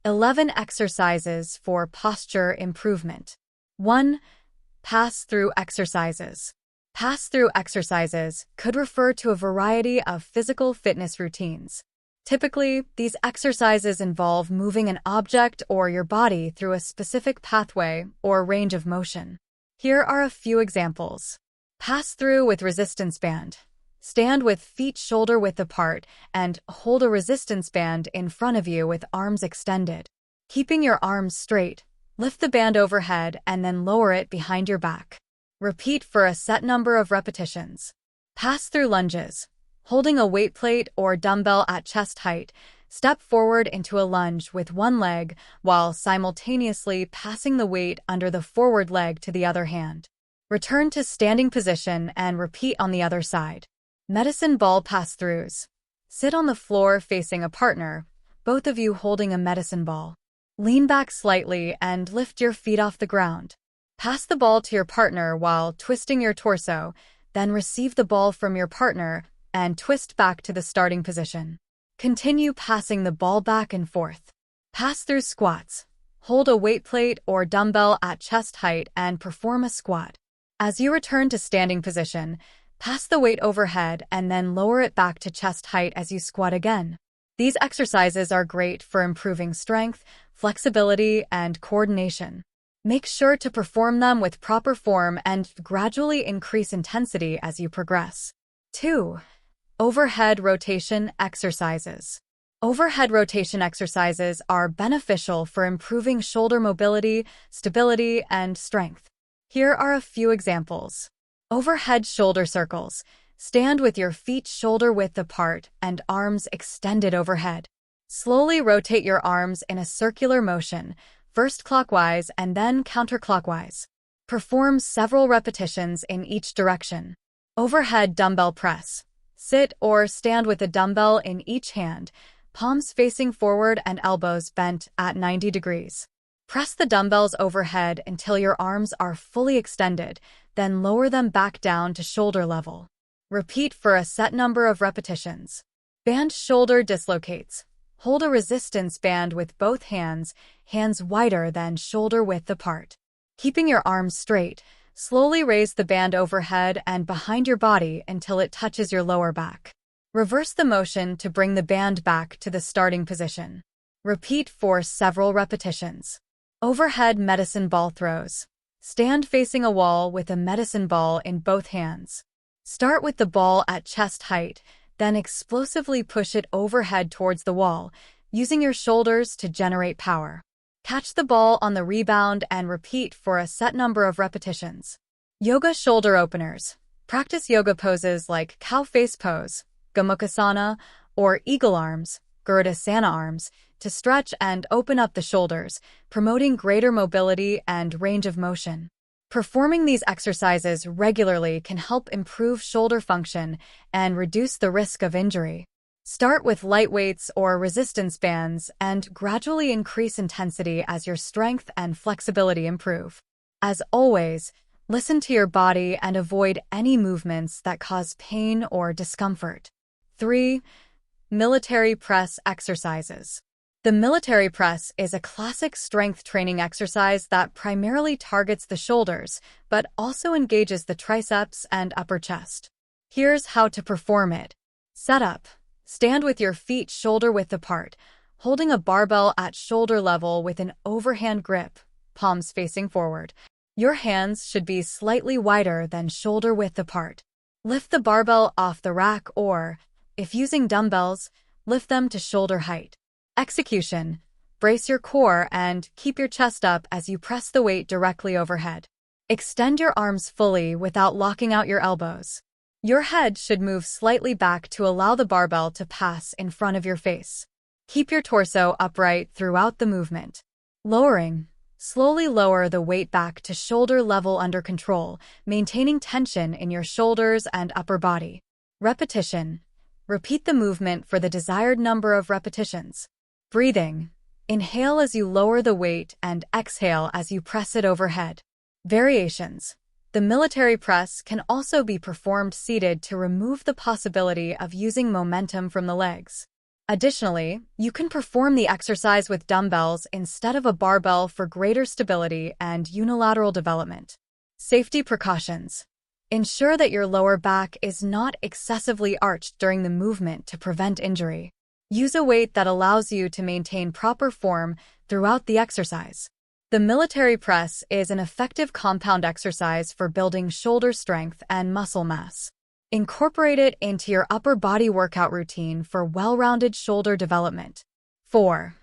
11 exercises for posture improvement. 1. Pass-through exercises. Pass-through exercises could refer to a variety of physical fitness routines. Typically, these exercises involve moving an object or your body through a specific pathway or range of motion. Here are a few examples. Pass-through with resistance band. Stand with feet shoulder-width apart and hold a resistance band in front of you with arms extended. Keeping your arms straight, lift the band overhead and then lower it behind your back. Repeat for a set number of repetitions. Pass-through lunges. Holding a weight plate or dumbbell at chest height, step forward into a lunge with one leg while simultaneously passing the weight under the forward leg to the other hand. Return to standing position and repeat on the other side. Medicine ball pass-throughs. Sit on the floor facing a partner, both of you holding a medicine ball. Lean back slightly and lift your feet off the ground. Pass the ball to your partner while twisting your torso, then receive the ball from your partner and twist back to the starting position. Continue passing the ball back and forth. Pass-through squats. Hold a weight plate or dumbbell at chest height and perform a squat. As you return to standing position, pass the weight overhead and then lower it back to chest height as you squat again. These exercises are great for improving strength, flexibility, and coordination. Make sure to perform them with proper form and gradually increase intensity as you progress. 2. Overhead rotation exercises. Overhead rotation exercises are beneficial for improving shoulder mobility, stability, and strength. Here are a few examples. Overhead shoulder circles. Stand with your feet shoulder-width apart and arms extended overhead. Slowly rotate your arms in a circular motion, first clockwise and then counterclockwise. Perform several repetitions in each direction. Overhead dumbbell press. Sit or stand with a dumbbell in each hand, palms facing forward and elbows bent at 90 degrees. Press the dumbbells overhead until your arms are fully extended, then lower them back down to shoulder level. Repeat for a set number of repetitions. Band shoulder dislocates. Hold a resistance band with both hands, hands wider than shoulder width apart. Keeping your arms straight, slowly raise the band overhead and behind your body until it touches your lower back. Reverse the motion to bring the band back to the starting position. Repeat for several repetitions. Overhead medicine ball throws. Stand facing a wall with a medicine ball in both hands. Start with the ball at chest height, then explosively push it overhead towards the wall, using your shoulders to generate power. Catch the ball on the rebound and repeat for a set number of repetitions. Yoga shoulder openers. Practice yoga poses like cow face pose, Gomukhasana, or eagle arms, Garudasana arms, to stretch and open up the shoulders, promoting greater mobility and range of motion. Performing these exercises regularly can help improve shoulder function and reduce the risk of injury. Start with light weights or resistance bands and gradually increase intensity as your strength and flexibility improve. As always, listen to your body and avoid any movements that cause pain or discomfort. 3. Military press exercises. The military press is a classic strength training exercise that primarily targets the shoulders, but also engages the triceps and upper chest. Here's how to perform it. Setup. Stand with your feet shoulder-width apart, holding a barbell at shoulder level with an overhand grip, palms facing forward. Your hands should be slightly wider than shoulder-width apart. Lift the barbell off the rack or, if using dumbbells, lift them to shoulder height. Execution. Brace your core and keep your chest up as you press the weight directly overhead. Extend your arms fully without locking out your elbows. Your head should move slightly back to allow the barbell to pass in front of your face. Keep your torso upright throughout the movement. Lowering. Slowly lower the weight back to shoulder level under control, maintaining tension in your shoulders and upper body. Repetition. Repeat the movement for the desired number of repetitions. Breathing. Inhale as you lower the weight and exhale as you press it overhead. Variations. The military press can also be performed seated to remove the possibility of using momentum from the legs. Additionally, you can perform the exercise with dumbbells instead of a barbell for greater stability and unilateral development. Safety precautions. Ensure that your lower back is not excessively arched during the movement to prevent injury. Use a weight that allows you to maintain proper form throughout the exercise. The military press is an effective compound exercise for building shoulder strength and muscle mass. Incorporate it into your upper body workout routine for well-rounded shoulder development. 4.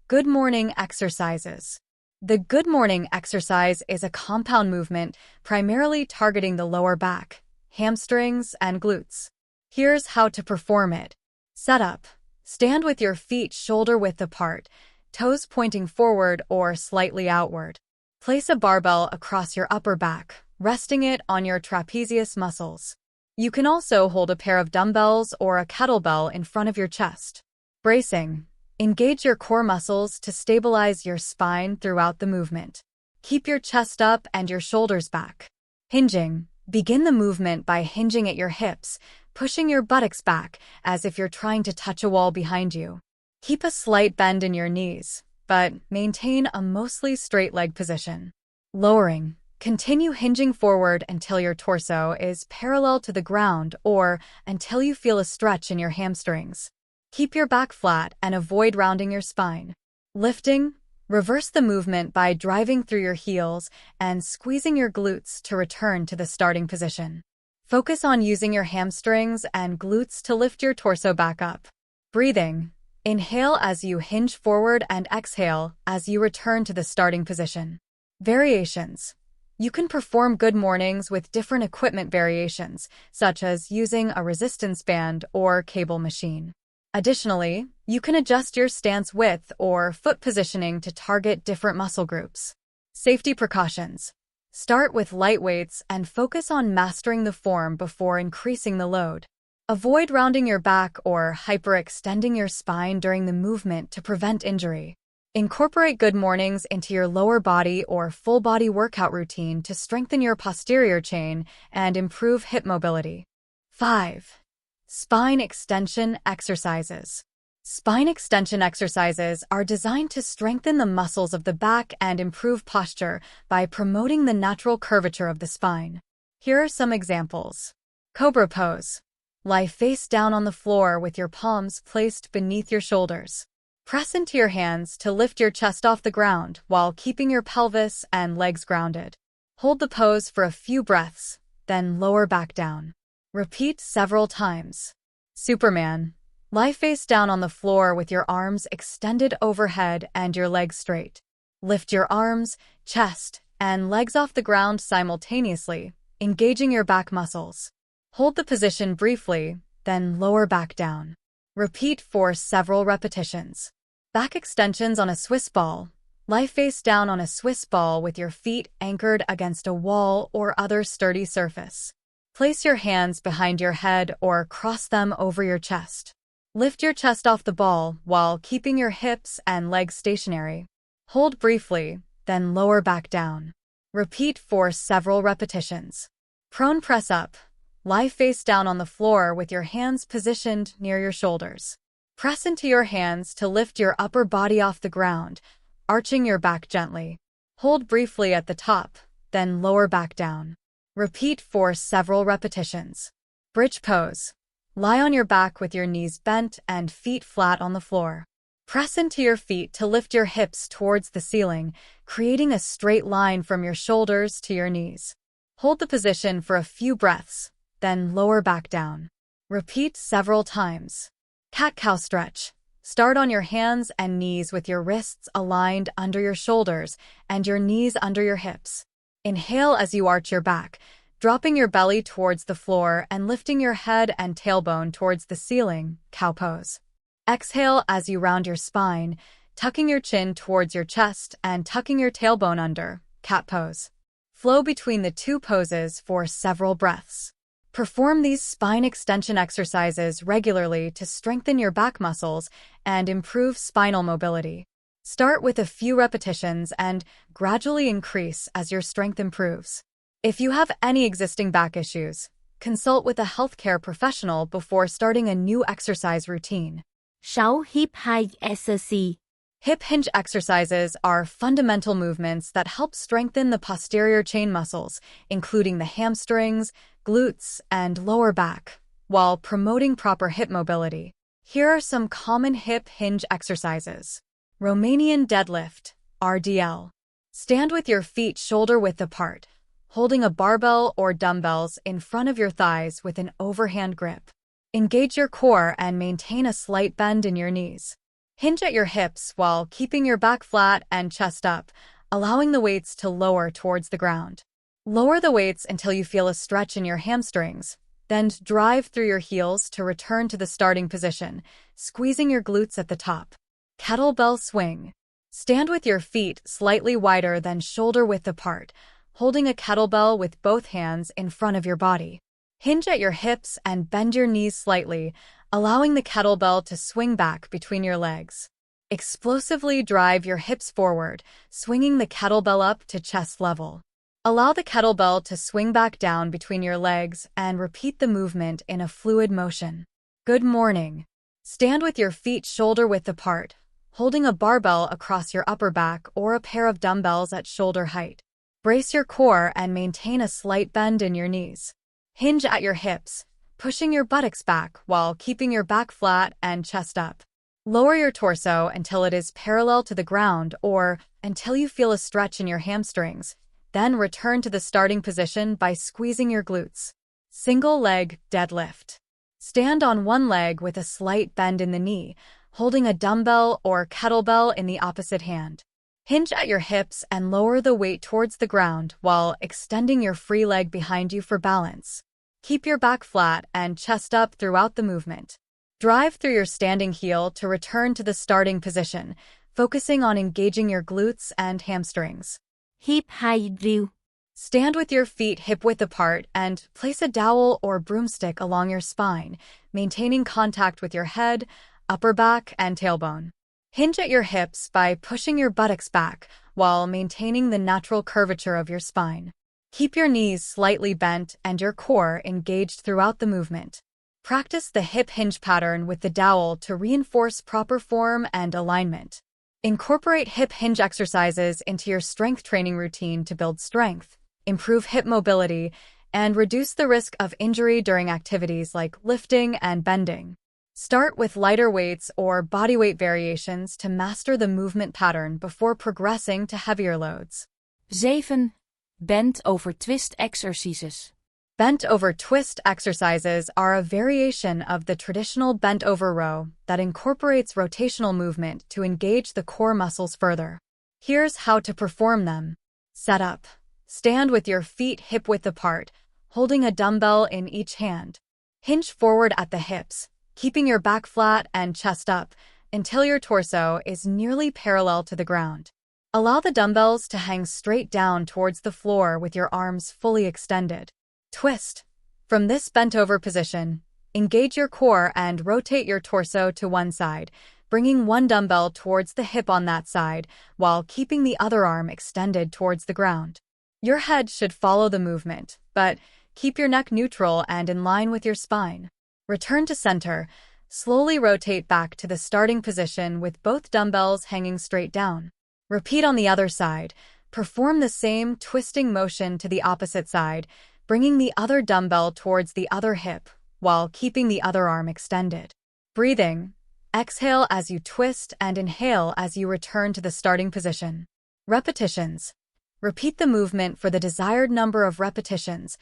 Good morning exercises. The good morning exercise is a compound movement primarily targeting the lower back, hamstrings, and glutes. Here's how to perform it. Setup. Stand with your feet shoulder-width apart, toes pointing forward or slightly outward. Place a barbell across your upper back, resting it on your trapezius muscles. You can also hold a pair of dumbbells or a kettlebell in front of your chest. Bracing. Engage your core muscles to stabilize your spine throughout the movement. Keep your chest up and your shoulders back. Hinging. Begin the movement by hinging at your hips, pushing your buttocks back as if you're trying to touch a wall behind you. Keep a slight bend in your knees, but maintain a mostly straight leg position. Lowering. Continue hinging forward until your torso is parallel to the ground or until you feel a stretch in your hamstrings. Keep your back flat and avoid rounding your spine. Lifting. Reverse the movement by driving through your heels and squeezing your glutes to return to the starting position. Focus on using your hamstrings and glutes to lift your torso back up. Breathing. Inhale as you hinge forward and exhale as you return to the starting position. Variations. You can perform good mornings with different equipment variations, such as using a resistance band or cable machine. Additionally, you can adjust your stance width or foot positioning to target different muscle groups. Safety precautions. Start with light weights and focus on mastering the form before increasing the load. Avoid rounding your back or hyperextending your spine during the movement to prevent injury. Incorporate good mornings into your lower body or full body workout routine to strengthen your posterior chain and improve hip mobility. 5. Spine extension exercises. Spine extension exercises are designed to strengthen the muscles of the back and improve posture by promoting the natural curvature of the spine. Here are some examples. Cobra pose. Lie face down on the floor with your palms placed beneath your shoulders. Press into your hands to lift your chest off the ground while keeping your pelvis and legs grounded. Hold the pose for a few breaths, then lower back down. Repeat several times. Superman. Lie face down on the floor with your arms extended overhead and your legs straight. Lift your arms, chest, and legs off the ground simultaneously, engaging your back muscles. Hold the position briefly, then lower back down. Repeat for several repetitions. Back extensions on a Swiss ball. Lie face down on a Swiss ball with your feet anchored against a wall or other sturdy surface. Place your hands behind your head or cross them over your chest. Lift your chest off the ball while keeping your hips and legs stationary. Hold briefly, then lower back down. Repeat for several repetitions. Prone press up. Lie face down on the floor with your hands positioned near your shoulders. Press into your hands to lift your upper body off the ground, arching your back gently. Hold briefly at the top, then lower back down. Repeat for several repetitions. Bridge pose. Lie on your back with your knees bent and feet flat on the floor. Press into your feet to lift your hips towards the ceiling, creating a straight line from your shoulders to your knees. Hold the position for a few breaths, then lower back down. Repeat several times. Cat-cow stretch. Start on your hands and knees with your wrists aligned under your shoulders and your knees under your hips. Inhale as you arch your back, dropping your belly towards the floor and lifting your head and tailbone towards the ceiling, cow pose. Exhale as you round your spine, tucking your chin towards your chest and tucking your tailbone under, cat pose. Flow between the two poses for several breaths. Perform these spine extension exercises regularly to strengthen your back muscles and improve spinal mobility. Start with a few repetitions and gradually increase as your strength improves. If you have any existing back issues, consult with a healthcare professional before starting a new exercise routine. 6. Hip hinge exercise. Hip hinge exercises are fundamental movements that help strengthen the posterior chain muscles, including the hamstrings, glutes, and lower back, while promoting proper hip mobility. Here are some common hip hinge exercises. Romanian deadlift, RDL. Stand with your feet shoulder-width apart, holding a barbell or dumbbells in front of your thighs with an overhand grip. Engage your core and maintain a slight bend in your knees. Hinge at your hips while keeping your back flat and chest up, allowing the weights to lower towards the ground. Lower the weights until you feel a stretch in your hamstrings, then drive through your heels to return to the starting position, squeezing your glutes at the top. Kettlebell swing. Stand with your feet slightly wider than shoulder-width apart, holding a kettlebell with both hands in front of your body. Hinge at your hips and bend your knees slightly, allowing the kettlebell to swing back between your legs. Explosively drive your hips forward, swinging the kettlebell up to chest level. Allow the kettlebell to swing back down between your legs and repeat the movement in a fluid motion. Good morning. Stand with your feet shoulder-width apart, holding a barbell across your upper back or a pair of dumbbells at shoulder height. Brace your core and maintain a slight bend in your knees. Hinge at your hips, pushing your buttocks back while keeping your back flat and chest up. Lower your torso until it is parallel to the ground or until you feel a stretch in your hamstrings. Then return to the starting position by squeezing your glutes. Single leg deadlift. Stand on one leg with a slight bend in the knee, holding a dumbbell or kettlebell in the opposite hand. Hinge at your hips and lower the weight towards the ground while extending your free leg behind you for balance. Keep your back flat and chest up throughout the movement. Drive through your standing heel to return to the starting position, focusing on engaging your glutes and hamstrings. Hip hinge drill. Stand with your feet hip-width apart and place a dowel or broomstick along your spine, maintaining contact with your head, upper back, and tailbone. Hinge at your hips by pushing your buttocks back while maintaining the natural curvature of your spine. Keep your knees slightly bent and your core engaged throughout the movement. Practice the hip hinge pattern with the dowel to reinforce proper form and alignment. Incorporate hip hinge exercises into your strength training routine to build strength, improve hip mobility, and reduce the risk of injury during activities like lifting and bending. Start with lighter weights or bodyweight variations to master the movement pattern before progressing to heavier loads. 7. Bend over twist exercises. Bent over twist exercises are a variation of the traditional bent over row that incorporates rotational movement to engage the core muscles further. Here's how to perform them. Set up. Stand with your feet hip-width apart, holding a dumbbell in each hand. Hinge forward at the hips, keeping your back flat and chest up until your torso is nearly parallel to the ground. Allow the dumbbells to hang straight down towards the floor with your arms fully extended. Twist. From this bent-over position, engage your core and rotate your torso to one side, bringing one dumbbell towards the hip on that side while keeping the other arm extended towards the ground. Your head should follow the movement, but keep your neck neutral and in line with your spine. Return to center. Slowly rotate back to the starting position with both dumbbells hanging straight down. Repeat on the other side. Perform the same twisting motion to the opposite side, bringing the other dumbbell towards the other hip while keeping the other arm extended. Breathing. Exhale as you twist and inhale as you return to the starting position. Repetitions. Repeat the movement for the desired number of repetitions,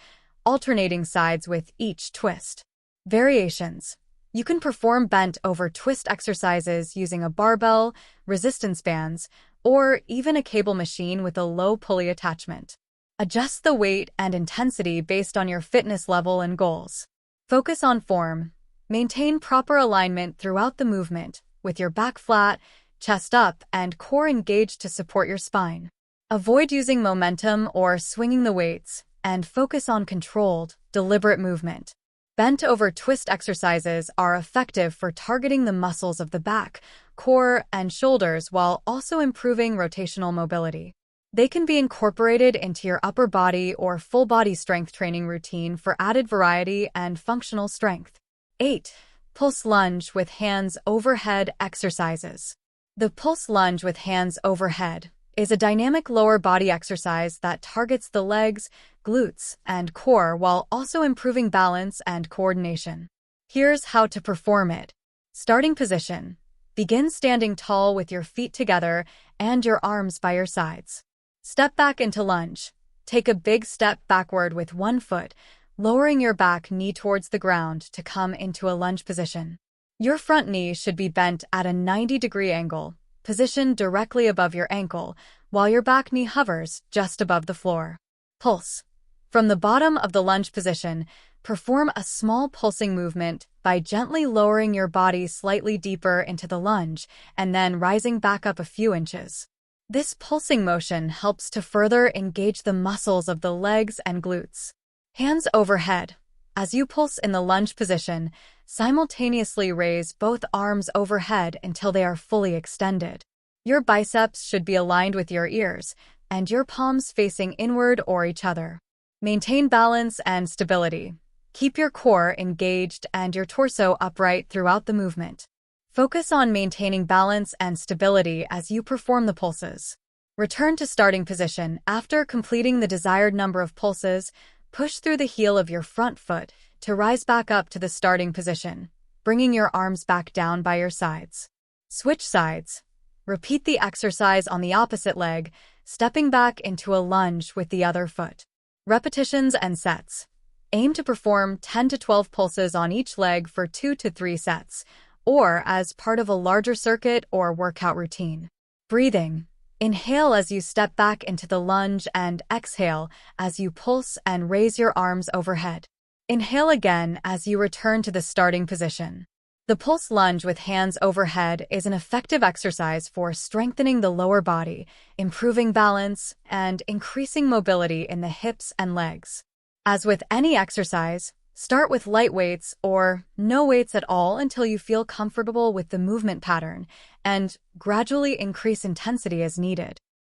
alternating sides with each twist. Variations. You can perform bent over twist exercises using a barbell, resistance bands, or even a cable machine with a low pulley attachment. Adjust the weight and intensity based on your fitness level and goals. Focus on form. Maintain proper alignment throughout the movement, with your back flat, chest up, and core engaged to support your spine. Avoid using momentum or swinging the weights, and focus on controlled, deliberate movement. Bent over twist exercises are effective for targeting the muscles of the back, core, and shoulders while also improving rotational mobility. They can be incorporated into your upper body or full body strength training routine for added variety and functional strength. 8. Pulse lunge with hands overhead exercises. The pulse lunge with hands overhead is a dynamic lower body exercise that targets the legs, glutes, and core while also improving balance and coordination. Here's how to perform it. Starting position. Begin standing tall with your feet together and your arms by your sides. Step back into lunge. Take a big step backward with one foot, lowering your back knee towards the ground to come into a lunge position. Your front knee should be bent at a 90-degree angle, positioned directly above your ankle, while your back knee hovers just above the floor. Pulse. From the bottom of the lunge position, perform a small pulsing movement by gently lowering your body slightly deeper into the lunge and then rising back up a few inches. This pulsing motion helps to further engage the muscles of the legs and glutes. Hands overhead. As you pulse in the lunge position, simultaneously raise both arms overhead until they are fully extended. Your biceps should be aligned with your ears, and your palms facing inward or each other. Maintain balance and stability. Keep your core engaged and your torso upright throughout the movement. Focus on maintaining balance and stability as you perform the pulses. Return to starting position. After completing the desired number of pulses, push through the heel of your front foot to rise back up to the starting position, bringing your arms back down by your sides. Switch sides. Repeat the exercise on the opposite leg, stepping back into a lunge with the other foot. Repetitions and sets. Aim to perform 10 to 12 pulses on each leg for 2 to 3 sets, or as part of a larger circuit or workout routine. Breathing. Inhale as you step back into the lunge and exhale as you pulse and raise your arms overhead. Inhale again as you return to the starting position. The pulse lunge with hands overhead is an effective exercise for strengthening the lower body, improving balance, and increasing mobility in the hips and legs. As with any exercise, start with light weights or no weights at all until you feel comfortable with the movement pattern, and gradually increase intensity as needed.